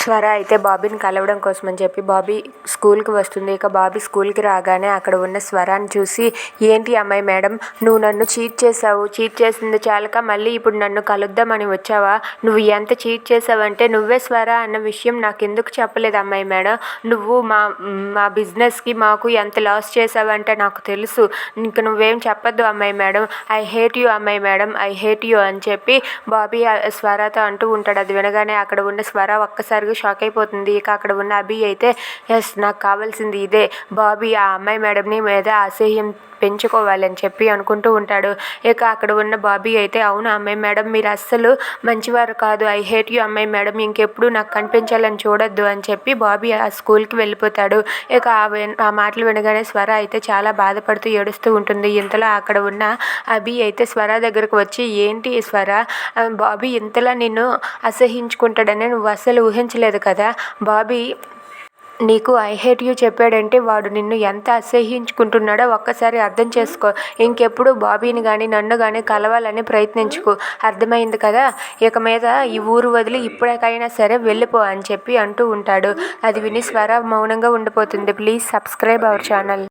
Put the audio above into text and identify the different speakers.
Speaker 1: స్వర అయితే బాబీని కలవడం కోసమని చెప్పి బాబీ స్కూల్కి వస్తుంది. ఇక బాబీ స్కూల్కి రాగానే అక్కడ ఉన్న స్వరాన్ని చూసి, ఏంటి అమ్మాయి మేడం, నువ్వు నన్ను చీట్ చేసావు, చీట్ చేసింది చాలక మళ్ళీ ఇప్పుడు నన్ను కలుద్దామని వచ్చావా, నువ్వు ఎంత చీట్ చేసావంటే నువ్వే స్వర అన్న విషయం నాకు ఎందుకు చెప్పలేదు అమ్మాయి మేడం, నువ్వు మా బిజినెస్కి మాకు ఎంత లాస్ చేసావంటే నాకు తెలుసు, ఇంక నువ్వేం చెప్పొద్దు అమ్మాయి మేడం, ఐ హేట్ యూ అమ్మాయి మేడం, ఐ హేట్ యూ అని చెప్పి బాబీ స్వరతో అంటూ ఉంటాడు. అది వినగానే అక్కడ ఉన్న స్వర ఒక్కసారిగా షాక్ అయిపోతుంది. ఇక అక్కడ ఉన్న అభి అయితే, ఎస్ నాకు కావాల్సింది ఇదే, బాబీ ఆ అమ్మాయి మేడంని మీద అసహ్యం పెంచుకోవాలని చెప్పి అనుకుంటూ ఉంటాడు. ఇక అక్కడ ఉన్న బాబీ అయితే, అవును అమ్మాయి మేడం, మీరు అస్సలు మంచివారు కాదు, ఐ హేట్ యూ అమ్మాయి మేడం, ఇంకెప్పుడు నాకు కనిపించాలని చూడొద్దు అని చెప్పి బాబీ ఆ స్కూల్కి వెళ్ళిపోతాడు. ఇక ఆ మాటలు వినగానే స్వర అయితే చాలా బాధపడుతూ ఏడుస్తూ ఉంటుంది. ఇంతలో అక్కడ ఉన్న అభి అయితే స్వర దగ్గరకు వచ్చి, ఏంటి స్వర, బాబీ ఇంతలా నిన్ను అసహించుకుంటాడని నువ్వు అస్సలు ఊహించలేదు కదా, బాబీ నీకు ఐ హేట్ యూ చెప్పాడంటే వాడు నిన్ను ఎంత అసహ్యించుకుంటున్నాడో ఒక్కసారి అర్థం చేసుకో, ఇంకెప్పుడు బాబీని కానీ నన్ను కానీ కలవాలని ప్రయత్నించుకో, అర్థమైంది కదా, ఇక మీద ఈ ఊరు వదిలి ఇప్పటికైనా సరే వెళ్ళిపో అని చెప్పి అంటూ ఉంటాడు. అది విని స్వర మౌనంగా ఉండిపోతుంది. Please subscribe our channel.